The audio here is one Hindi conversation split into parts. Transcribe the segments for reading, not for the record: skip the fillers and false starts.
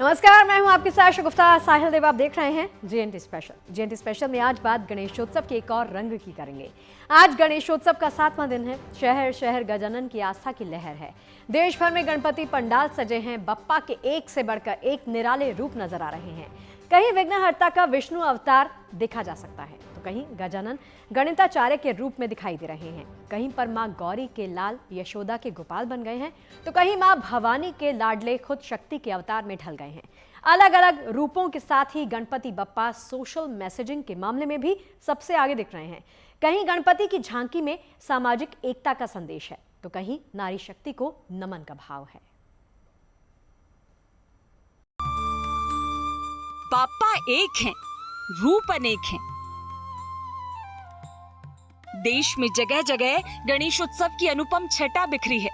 नमस्कार, मैं हूं आपके साथ शगुफ्ता साहिल देव। आप देख रहे हैं जीएनटी स्पेशल। जीएनटी स्पेशल में आज बात गणेशोत्सव के एक और रंग की करेंगे। आज गणेशोत्सव का 7वां दिन है। शहर शहर गजानन की आस्था की लहर है। देश भर में गणपति पंडाल सजे हैं। बप्पा के एक से बढ़कर एक निराले रूप नजर आ रहे हैं। कहीं विघ्नहर्ता का विष्णु अवतार देखा जा सकता है तो कहीं गजानन गणिताचार्य के रूप में दिखाई दे रहे हैं। कहीं पर मां गौरी के लाल यशोदा के गोपाल बन गए हैं तो कहीं मां भवानी के लाडले खुद शक्ति के अवतार में ढल गए हैं। अलग अलग रूपों के साथ ही गणपति बप्पा सोशल मैसेजिंग के मामले में भी सबसे आगे दिख रहे हैं। कहीं गणपति की झांकी में सामाजिक एकता का संदेश है तो कहीं नारी शक्ति को नमन का भाव है। बाप्पा एक हैं, रूप अनेक हैं। देश में जगह जगह गणेशोत्सव की अनुपम छटा बिखरी है।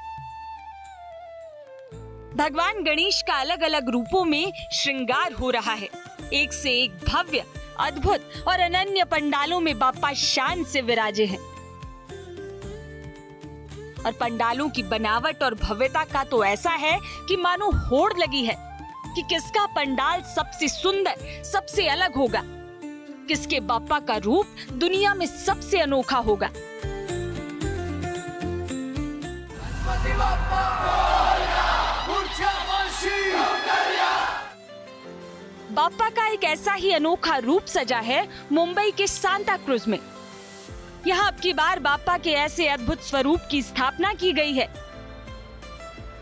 भगवान गणेश का अलग अलग रूपों में श्रृंगार हो रहा है। एक से एक भव्य, अद्भुत और अनन्य पंडालों में बाप्पा शान से विराजे हैं। और पंडालों की बनावट और भव्यता का तो ऐसा है कि मानो होड़ लगी है कि किसका पंडाल सबसे सुंदर, सबसे अलग होगा, किसके बाप्पा का रूप दुनिया में सबसे अनोखा होगा। बाप्पा का एक ऐसा ही अनोखा रूप सजा है मुंबई के सांता क्रूज में। यहाँ अब की बार बाप्पा के ऐसे अद्भुत स्वरूप की स्थापना की गई है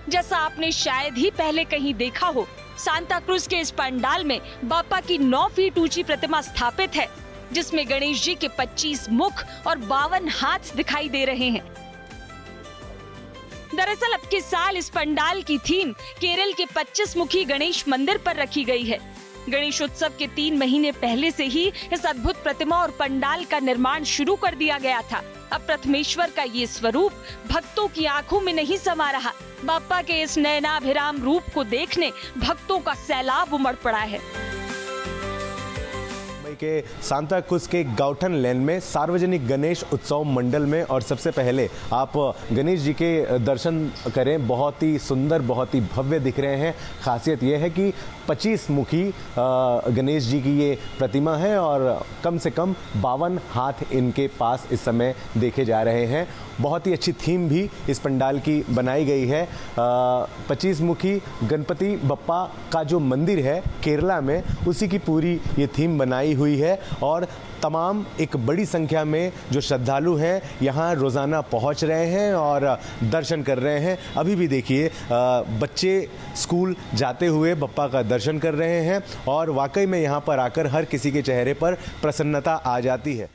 जैसा आपने शायद ही पहले कहीं देखा हो। सांता क्रूज के इस पंडाल में बाप्पा की 9 फीट ऊंची प्रतिमा स्थापित है जिसमें गणेश जी के 25 मुख और 52 हाथ दिखाई दे रहे हैं। दरअसल अब के साल इस पंडाल की थीम केरल के 25 मुखी गणेश मंदिर पर रखी गई है। गणेशोत्सव के 3 महीने पहले से ही इस अद्भुत प्रतिमा और पंडाल का निर्माण शुरू कर दिया गया था। अब प्रथमेश्वर का ये स्वरूप भक्तों की आंखों में नहीं समा रहा। बाप्पा के इस नयनाभिराम रूप को देखने भक्तों का सैलाब उमड़ पड़ा है। के सांता क्रूज के गाउठन लेन में सार्वजनिक गणेश उत्सव मंडल में और सबसे पहले आप गणेश जी के दर्शन करें। बहुत ही सुंदर, बहुत ही भव्य दिख रहे हैं। खासियत यह है कि 25 मुखी गणेश जी की ये प्रतिमा है और कम से कम 52 हाथ इनके पास इस समय देखे जा रहे हैं। बहुत ही अच्छी थीम भी इस पंडाल की बनाई गई है। 25 मुखी गणपति बप्पा का जो मंदिर है केरला में, उसी की पूरी ये थीम बनाई हुई है और तमाम एक बड़ी संख्या में जो श्रद्धालु हैं यहाँ रोज़ाना पहुँच रहे हैं और दर्शन कर रहे हैं। अभी भी देखिए बच्चे स्कूल जाते हुए बप्पा का दर्शन कर रहे हैं और वाकई में यहाँ पर आकर हर किसी के चेहरे पर प्रसन्नता आ जाती है।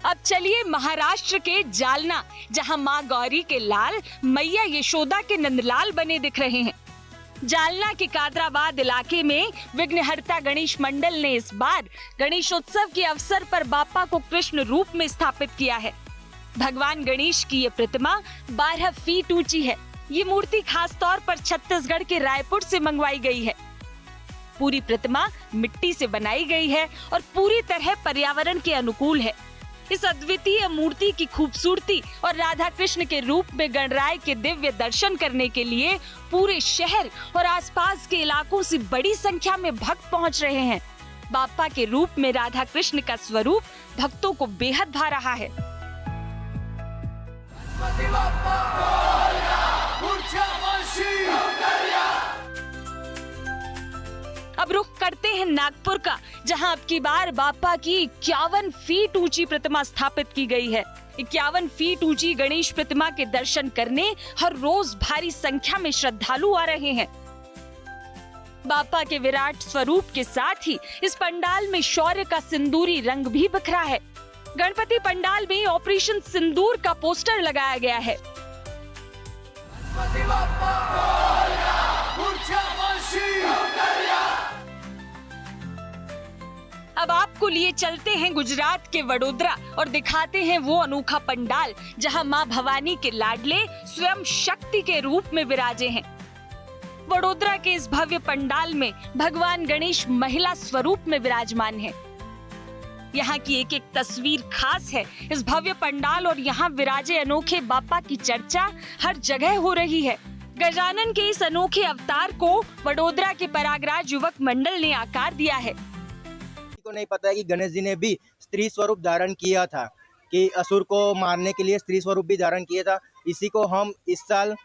अब चलिए महाराष्ट्र के जालना, जहां मां गौरी के लाल मैया यशोदा के नंदलाल बने दिख रहे हैं। जालना के कादराबाद इलाके में विघ्नहर्ता गणेश मंडल ने इस बार गणेशोत्सव के अवसर पर बाप्पा को कृष्ण रूप में स्थापित किया है। भगवान गणेश की ये प्रतिमा 12 फीट ऊंची है। ये मूर्ति खास तौर पर छत्तीसगढ़ के रायपुर से मंगवाई गई है। पूरी प्रतिमा मिट्टी से बनाई गई है और पूरी तरह पर्यावरण के अनुकूल है। इस अद्वितीय मूर्ति की खूबसूरती और राधा कृष्ण के रूप में गणराय के दिव्य दर्शन करने के लिए पूरे शहर और आसपास के इलाकों से बड़ी संख्या में भक्त पहुंच रहे हैं। बाप्पा के रूप में राधा कृष्ण का स्वरूप भक्तों को बेहद भा रहा है। अब रुख करते हैं नागपुर का, जहां अब की बार बाप्पा की 51 फीट ऊंची प्रतिमा स्थापित की गई है। 51 फीट ऊंची गणेश प्रतिमा के दर्शन करने हर रोज भारी संख्या में श्रद्धालु आ रहे हैं। बाप्पा के विराट स्वरूप के साथ ही इस पंडाल में शौर्य का सिंदूरी रंग भी बिखरा है। गणपति पंडाल में ऑपरेशन सिंदूर का पोस्टर लगाया गया है। अब आपको लिए चलते हैं गुजरात के वडोदरा और दिखाते हैं वो अनोखा पंडाल जहां मां भवानी के लाडले स्वयं शक्ति के रूप में विराजे हैं। वडोदरा के इस भव्य पंडाल में भगवान गणेश महिला स्वरूप में विराजमान हैं। यहाँ की एक एक तस्वीर खास है। इस भव्य पंडाल और यहाँ विराजे अनोखे बापा की चर्चा हर जगह हो रही है। गजानन के इस अनोखे अवतार को वडोदरा के परागराज युवक मंडल ने आकार दिया है। को नहीं पता है कि गणेश जी ने भी स्त्री स्वरूप धारण किया था, कि असुर को मारने के लिए स्त्री स्वरूप भी धारण किया था। इसी को हम इस साल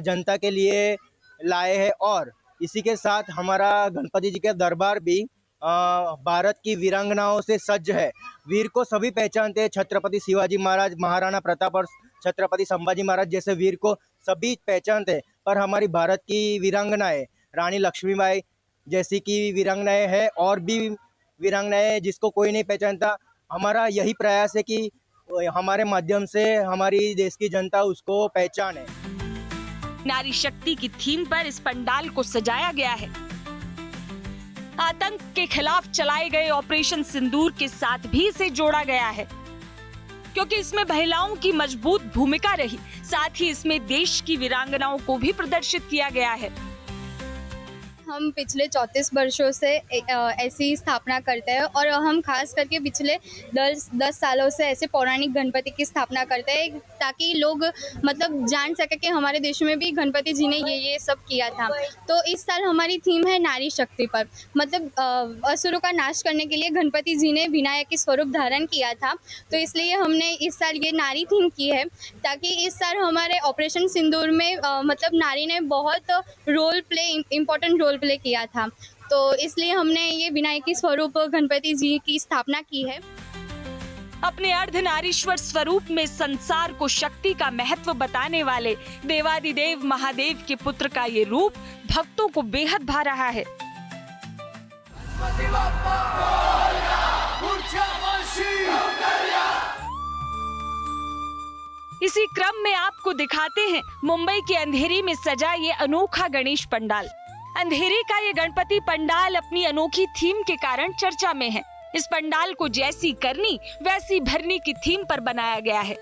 जनता के लिए लाए हैं और इसी के साथ हमारा गणपति जी का दरबार भी भारत की वीरांगनाओं से सज्ज है। वीर को सभी पहचानते हैं, छत्रपति शिवाजी महाराज, महाराणा प्रताप और छत्रपति संभाजी महाराज जैसे वीर को सभी पहचानते हैं, पर हमारी भारत की वीरांगनाएं रानी लक्ष्मीबाई जैसी की वीरांगनाएं हैं और भी वीरांगनाएं जिसको कोई नहीं पहचानता। हमारा यही प्रयास है कि हमारे माध्यम से हमारी देश की जनता उसको पहचाने। नारी शक्ति की थीम पर इस पंडाल को सजाया गया है। आतंक के खिलाफ चलाए गए ऑपरेशन सिंदूर के साथ भी इसे जोड़ा गया है, क्योंकि इसमें महिलाओं की मजबूत भूमिका रही। साथ ही इसमें देश की वीरांगनाओं को भी प्रदर्शित किया गया है। हम पिछले 34 वर्षों से ऐसी स्थापना करते हैं और हम खास करके पिछले 10 सालों से ऐसे पौराणिक गणपति की स्थापना करते हैं, ताकि लोग मतलब जान सके कि हमारे देश में भी गणपति जी ने ये सब किया था। तो इस साल हमारी थीम है नारी शक्ति पर, मतलब असुरों का नाश करने के लिए गणपति जी ने विनायक की स्वरूप धारण किया था। तो इसलिए हमने इस साल ये नारी थीम की है, ताकि इस साल हमारे ऑपरेशन सिंदूर में मतलब नारी ने बहुत इम्पोर्टेंट रोल प्ले किया था। तो इसलिए हमने ये विनायकी स्वरूप गणपति जी की स्थापना की है। अपने अर्धनारीश्वर स्वरूप में संसार को शक्ति का महत्व बताने वाले देवादिदेव महादेव के पुत्र का ये रूप भक्तों को बेहद भा रहा है। इसी क्रम में आपको दिखाते हैं मुंबई के अंधेरी में सजा ये अनोखा गणेश पंडाल। अंधेरी का ये गणपति पंडाल अपनी अनोखी थीम के कारण चर्चा में है। इस पंडाल को जैसी करनी वैसी भरनी की थीम पर बनाया गया है।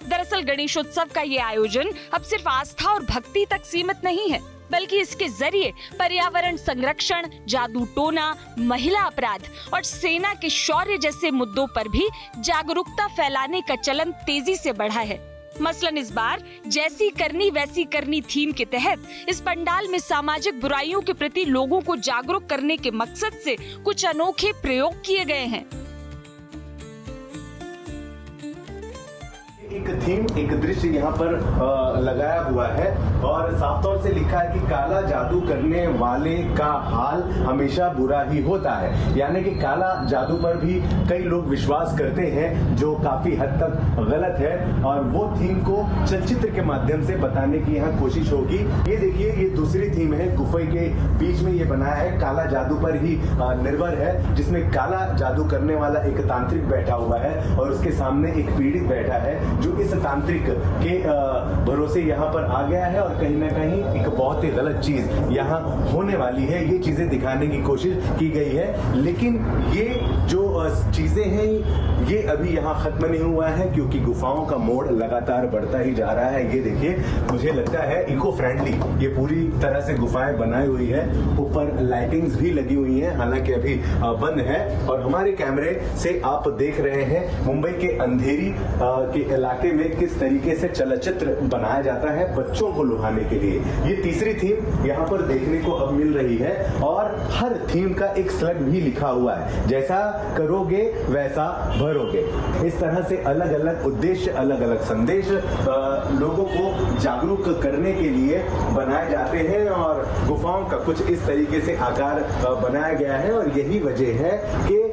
दरअसल गणेशोत्सव का ये आयोजन अब सिर्फ आस्था और भक्ति तक सीमित नहीं है, बल्कि इसके जरिए पर्यावरण संरक्षण, जादू टोना, महिला अपराध और सेना के शौर्य जैसे मुद्दों पर भी जागरूकता फैलाने का चलन तेजी से बढ़ा है। मसलन इस बार जैसी करनी वैसी करनी थीम के तहत इस पंडाल में सामाजिक बुराइयों के प्रति लोगों को जागरूक करने के मकसद से कुछ अनोखे प्रयोग किए गए हैं। एक थीम, एक दृश्य यहाँ पर लगाया हुआ है और साफ तौर से लिखा है कि काला जादू करने वाले का हाल हमेशा बुरा ही होता है। यानी कि काला जादू पर भी कई लोग विश्वास करते हैं, जो काफी हद तक गलत है, और वो थीम को चलचित्र के माध्यम से बताने की यहाँ कोशिश होगी। ये देखिए, ये दूसरी थीम है, गुफे के बीच में ये बनाया है, काला जादू पर ही निर्भर है, जिसमें काला जादू करने वाला एक तांत्रिक बैठा हुआ है और उसके सामने एक पीड़ित बैठा है, जो इस तांत्रिक के भरोसे यहाँ पर आ गया है और कहीं ना कहीं एक बहुत ही गलत चीज यहाँ होने वाली है। ये चीजें दिखाने की कोशिश की गई है, लेकिन ये जो चीजें हैं ये अभी यहाँ खत्म नहीं हुआ है, क्योंकि गुफाओं का मोड़ लगातार बढ़ता ही जा रहा है। ये देखिए, मुझे लगता है इको फ्रेंडली ये पूरी तरह से गुफाएं बनाई हुई है। ऊपर लाइटिंग्स भी लगी हुई हैं, हालांकि अभी बंद है। और हमारे कैमरे से आप देख रहे हैं मुंबई के अंधेरी के इलाके में किस तरीके से चलचित्र बनाया जाता है बच्चों को लुभाने के लिए। ये तीसरी थीम यहाँ पर देखने को अब मिल रही है और हर थीम का एक स्लग भी लिखा हुआ है, जैसा करोगे वैसा भरोगे। इस तरह से अलग अलग उद्देश्य, अलग अलग संदेश लोगों को जागरूक करने के लिए बनाए जाते हैं और गुफाओं का कुछ इस तरीके से आकार बनाया गया है। और यही वजह है कि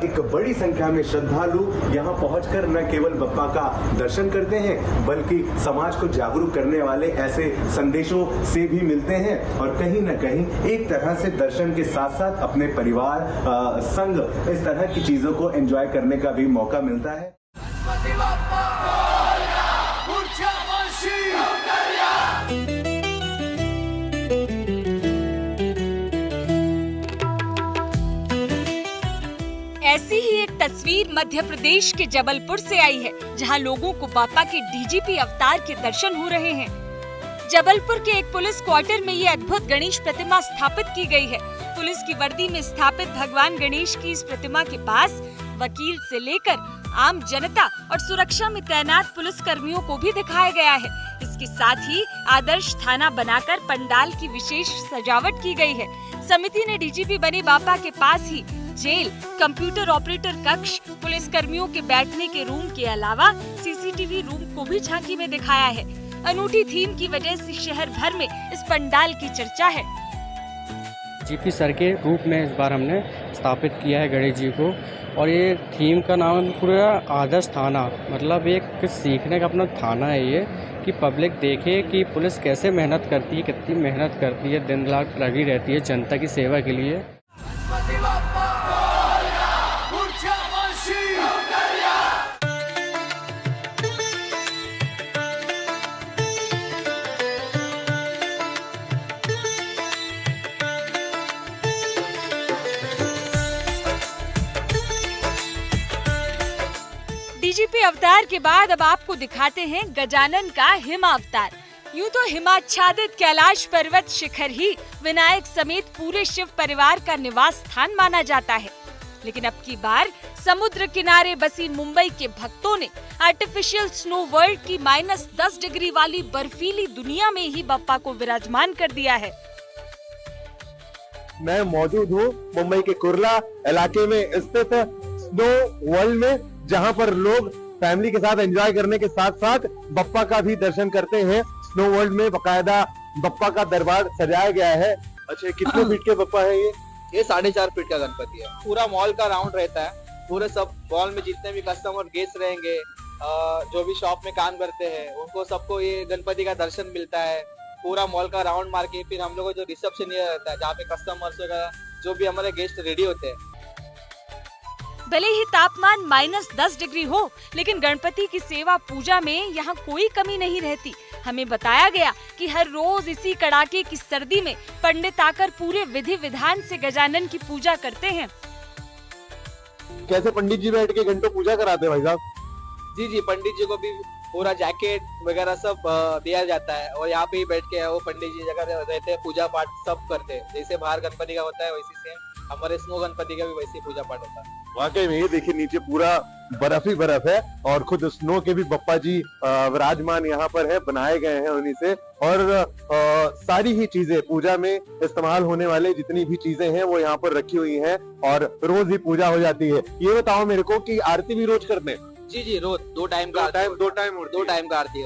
एक बड़ी संख्या में श्रद्धालु यहाँ पहुंचकर न केवल बप्पा का दर्शन करते हैं, बल्कि समाज को जागरूक करने वाले ऐसे संदेशों से भी मिलते हैं और कहीं न कहीं एक तरह से दर्शन के साथ साथ अपने परिवार संग इस तरह की चीजों को एंजॉय करने का भी मौका मिलता है। ऐसी ही एक तस्वीर मध्य प्रदेश के जबलपुर से आई है, जहां लोगों को बापा के डीजीपी अवतार के दर्शन हो रहे हैं। जबलपुर के एक पुलिस क्वार्टर में ये अद्भुत गणेश प्रतिमा स्थापित की गई है। पुलिस की वर्दी में स्थापित भगवान गणेश की इस प्रतिमा के पास वकील से लेकर आम जनता और सुरक्षा में तैनात पुलिस कर्मियों को भी दिखाया गया है। इसके साथ ही आदर्श थाना बनाकर पंडाल की विशेष सजावट की गई है। समिति ने डीजीपी बने बापा के पास ही जेल, कंप्यूटर ऑपरेटर कक्ष, पुलिस कर्मियों के बैठने के रूम के अलावा सीसीटीवी रूम को भी झांकी में दिखाया है। अनूठी थीम की वजह से शहर भर में इस पंडाल की चर्चा है। जीपी सर के रूप में इस बार हमने स्थापित किया है गणेश जी को, और ये थीम का नाम पूरा आदर्श थाना, मतलब एक सीखने का अपना थाना है ये, कि पब्लिक देखे कि पुलिस कैसे मेहनत करती है, कितनी मेहनत करती है, दिन रात लगी रहती है जनता की सेवा के लिए। डीजीपी अवतार के बाद अब आपको दिखाते हैं गजानन का हिमा अवतार। यूं तो हिमाच्छादित कैलाश पर्वत शिखर ही विनायक समेत पूरे शिव परिवार का निवास स्थान माना जाता है, लेकिन अब की बार समुद्र किनारे बसी मुंबई के भक्तों ने आर्टिफिशियल स्नो वर्ल्ड की -10 डिग्री वाली बर्फीली दुनिया में ही बप्पा को विराजमान कर दिया है। मैं मौजूद हूँ मुंबई के कुर्ला इलाके में स्थित स्नो वर्ल्ड में, जहाँ पर लोग फैमिली के साथ एंजॉय करने के साथ साथ बप्पा का भी दर्शन करते हैं। स्नो वर्ल्ड में बकायदा बप्पा का दरबार सजाया गया है। अच्छा, कितने फीट के बप्पा है ये? ये 4.5 फीट का गणपति है। पूरा मॉल का राउंड रहता है। पूरे सब मॉल में जितने भी कस्टमर गेस्ट रहेंगे, जो भी शॉप में काम करते हैं, उनको सबको ये गणपति का दर्शन मिलता है। पूरा मॉल का राउंड मार के फिर हम लोग जो रिसेप्शन रहता है, जहाँ पे कस्टमर्स वगैरह जो भी हमारे गेस्ट रेडी होते हैं। भले ही तापमान -10 डिग्री हो, लेकिन गणपति की सेवा पूजा में यहाँ कोई कमी नहीं रहती। हमें बताया गया कि हर रोज इसी कड़ाके की सर्दी में पंडित आकर पूरे विधि विधान से गजानन की पूजा करते हैं। कैसे पंडित जी बैठ के घंटों पूजा कराते हैं भाई साहब? जी, पंडित जी को भी पूरा जैकेट वगैरह सब दिया जाता है, और यहाँ पे ही बैठ के वो पंडित जी जगह रहते हैं, पूजा पाठ सब करते हैं। जैसे बाहर गणपति का होता है वैसे से हमारे स्नो गणपति का भी वैसे पूजा पाठ होता है। वाकई में ये देखिए, नीचे पूरा बर्फ ही बर्फ है, और खुद स्नो के भी बप्पा जी विराजमान यहाँ पर है, बनाए गए हैं उन्हीं से। और सारी ही चीजें पूजा में इस्तेमाल होने वाले जितनी भी चीजें हैं वो यहाँ पर रखी हुई हैं, और रोज ही पूजा हो जाती है। ये बताओ मेरे को कि आरती भी रोज करते हैं? जी, रोज दो टाइम का आरती होता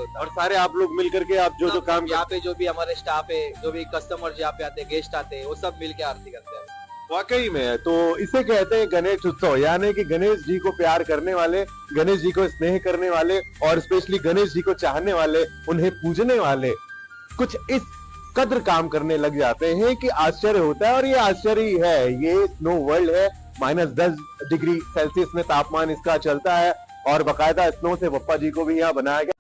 है। और सारे आप लोग मिल करके आप जो काम यहाँ पे जो भी हमारे स्टाफ है, जो भी कस्टमर यहाँ पे आते हैं, गेस्ट आते हैं, वो सब मिल के आरती करते हैं। वाकई में तो इसे कहते हैं गणेश उत्सव, यानी कि गणेश जी को प्यार करने वाले, गणेश जी को स्नेह करने वाले, और स्पेशली गणेश जी को चाहने वाले, उन्हें पूजने वाले कुछ इस कद्र काम करने लग जाते हैं कि आश्चर्य होता है। और ये आश्चर्य ही है। ये स्नो वर्ल्ड है, -10 डिग्री सेल्सियस में तापमान इसका चलता है, और बकायदा स्नो से बप्पा जी को भी यहाँ बनाया गया।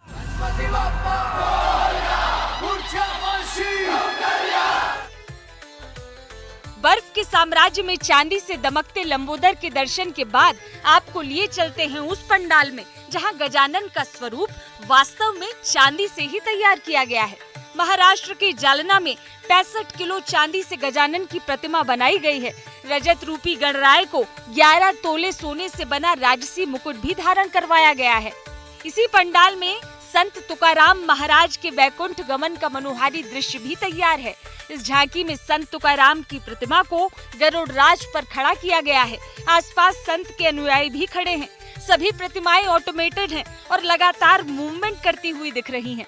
बर्फ के साम्राज्य में चांदी से दमकते लंबोदर के दर्शन के बाद आपको लिए चलते हैं उस पंडाल में, जहां गजानन का स्वरूप वास्तव में चांदी से ही तैयार किया गया है। महाराष्ट्र के जालना में 65 किलो चांदी से गजानन की प्रतिमा बनाई गई है। रजत रूपी गणराय को 11 तोले सोने से बना राजसी मुकुट भी धारण करवाया गया है। इसी पंडाल में संत तुकाराम महाराज के वैकुंठ गमन का मनोहारी दृश्य भी तैयार है। इस झांकी में संत तुकाराम की प्रतिमा को गरुड़ राज पर खड़ा किया गया है। आसपास संत के अनुयायी भी खड़े हैं। सभी प्रतिमाएं ऑटोमेटेड हैं और लगातार मूवमेंट करती हुई दिख रही हैं।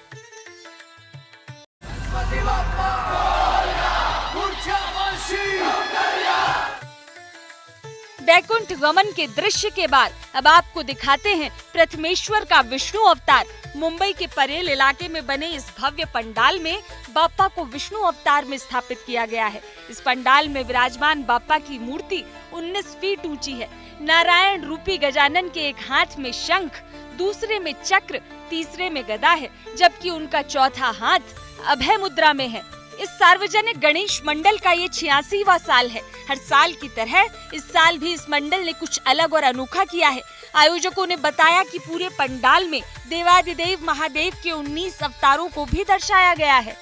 वैकुंठ गमन के दृश्य के बाद अब आपको दिखाते हैं प्रथमेश्वर का विष्णु अवतार। मुंबई के परेल इलाके में बने इस भव्य पंडाल में बाप्पा को विष्णु अवतार में स्थापित किया गया है। इस पंडाल में विराजमान बाप्पा की मूर्ति 19 फीट ऊंची है। नारायण रूपी गजानन के एक हाथ में शंख, दूसरे में चक्र, तीसरे में गदा है, जबकि उनका चौथा हाथ अभय मुद्रा में है। इस सार्वजनिक गणेश मंडल का ये 86वां साल है। हर साल की तरह इस साल भी इस मंडल ने कुछ अलग और अनोखा किया है। आयोजकों ने बताया कि पूरे पंडाल में देवादिदेव महादेव के 19 अवतारों को भी दर्शाया गया है।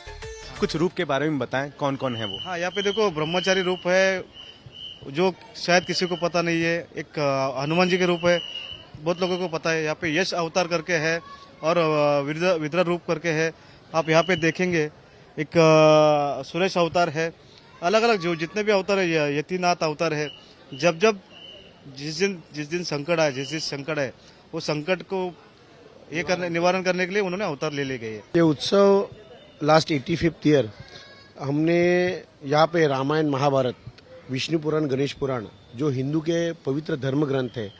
कुछ रूप के बारे में बताएं, कौन कौन है वो? हाँ, यहाँ पे देखो ब्रह्मचारी रूप है, जो शायद किसी को पता नहीं है, एक हनुमान जी के रूप है, बहुत लोगों को पता है। यहाँ पे यश अवतार करके है और विद्रा रूप करके है, आप यहाँ पे देखेंगे। एक सुरेश अवतार है, अलग अलग जो जितने भी अवतार है, यतिनाथ अवतार है। जब जब जिस दिन संकट है वो संकट को ये करने निवारण करने के लिए उन्होंने अवतार ले गए। ये उत्सव लास्ट 85th ईयर हमने यहाँ पे रामायण, महाभारत, विष्णु पुराण, गणेश पुराण जो हिंदू के पवित्र धर्म ग्रंथ है,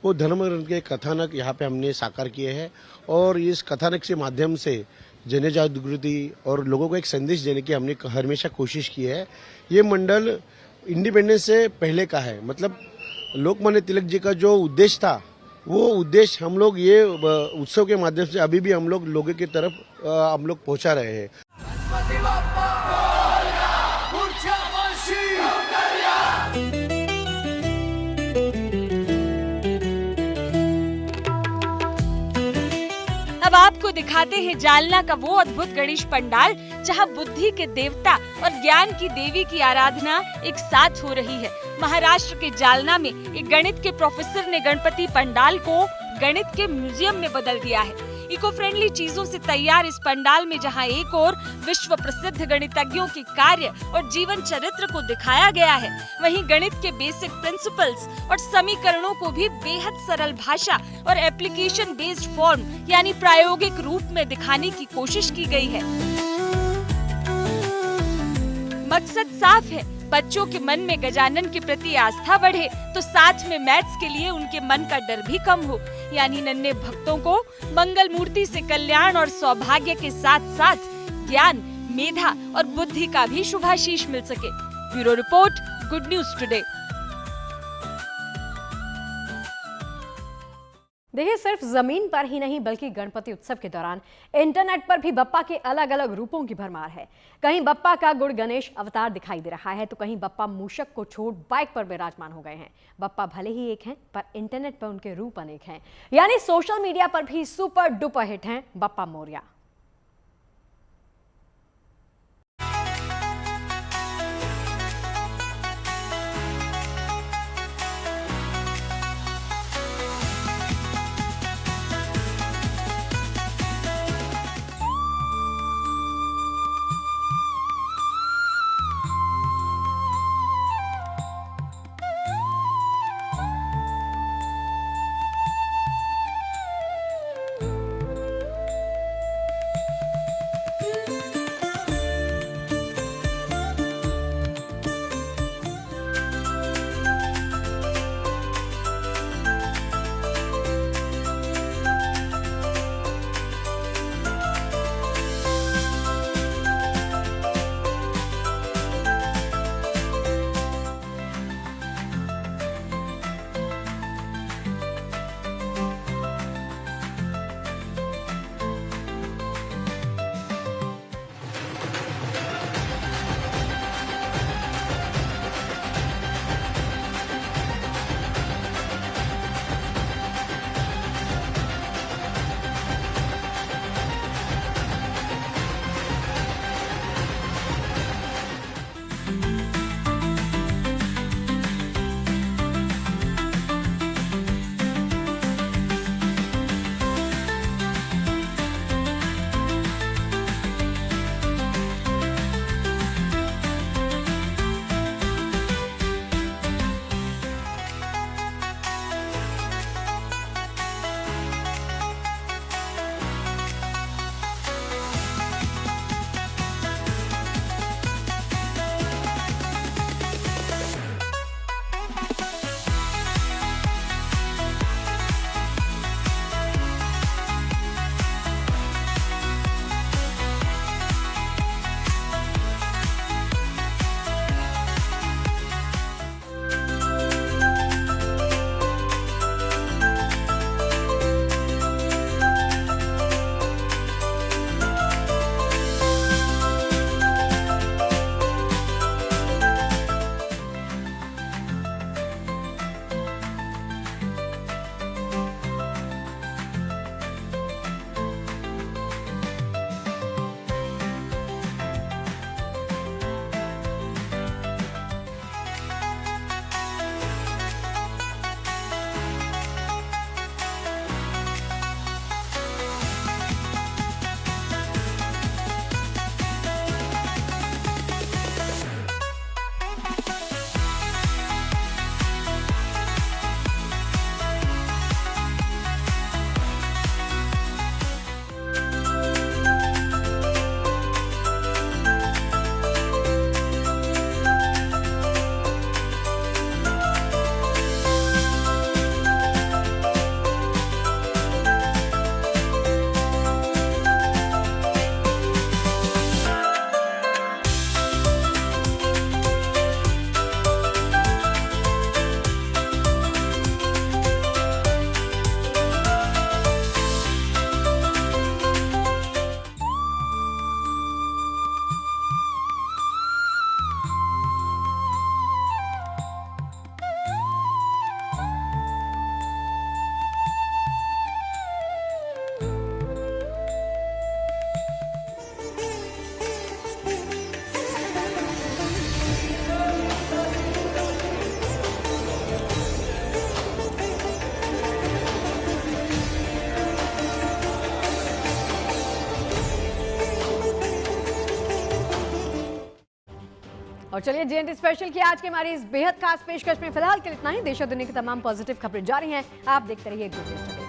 वो धर्म ग्रंथ के कथानक यहाँ पे हमने साकार किए हैं और इस कथानक के माध्यम से जन जागृति और लोगों को एक संदेश देने की हमने हमेशा कोशिश की है। ये मंडल इंडिपेंडेंस से पहले का है, मतलब लोकमान्य तिलक जी का जो उद्देश्य था वो उद्देश्य हम लोग ये उत्सव के माध्यम से अभी भी हम लोग लोगों की तरफ हम लोग पहुंचा रहे हैं। अब आपको दिखाते हैं जालना का वो अद्भुत गणेश पंडाल जहां बुद्धि के देवता और ज्ञान की देवी की आराधना एक साथ हो रही है। महाराष्ट्र के जालना में एक गणित के प्रोफेसर ने गणपति पंडाल को गणित के म्यूजियम में बदल दिया है। इको फ्रेंडली चीजों से तैयार इस पंडाल में जहां एक और विश्व प्रसिद्ध गणितज्ञों के कार्य और जीवन चरित्र को दिखाया गया है, वहीं गणित के बेसिक प्रिंसिपल्स और समीकरणों को भी बेहद सरल भाषा और एप्लीकेशन बेस्ड फॉर्म यानी प्रायोगिक रूप में दिखाने की कोशिश की गई है। मकसद साफ है, बच्चों के मन में गजानन के प्रति आस्था बढ़े तो साथ में मैथ्स के लिए उनके मन का डर भी कम हो, यानी नन्हे भक्तों को मंगल मूर्ति से कल्याण और सौभाग्य के साथ साथ ज्ञान, मेधा और बुद्धि का भी शुभाशीष मिल सके। Bureau report, good news today. देखिए, सिर्फ जमीन पर ही नहीं बल्कि गणपति उत्सव के दौरान इंटरनेट पर भी बप्पा के अलग अलग रूपों की भरमार है। कहीं बप्पा का गुड़ गणेश अवतार दिखाई दे रहा है तो कहीं बप्पा मूषक को छोड़ बाइक पर विराजमान हो गए हैं। बप्पा भले ही एक हैं पर इंटरनेट पर उनके रूप अनेक हैं, यानी सोशल मीडिया पर भी सुपर डुपर हिट हैं बप्पा मोरिया। और चलिए JNT स्पेशल की आज की हमारी इस बेहद खास पेशकश में फिलहाल के लिए इतना ही। देश और दुनिया की तमाम पॉजिटिव खबरें जारी हैं, आप देखते रहिए गुड न्यूज टुडे।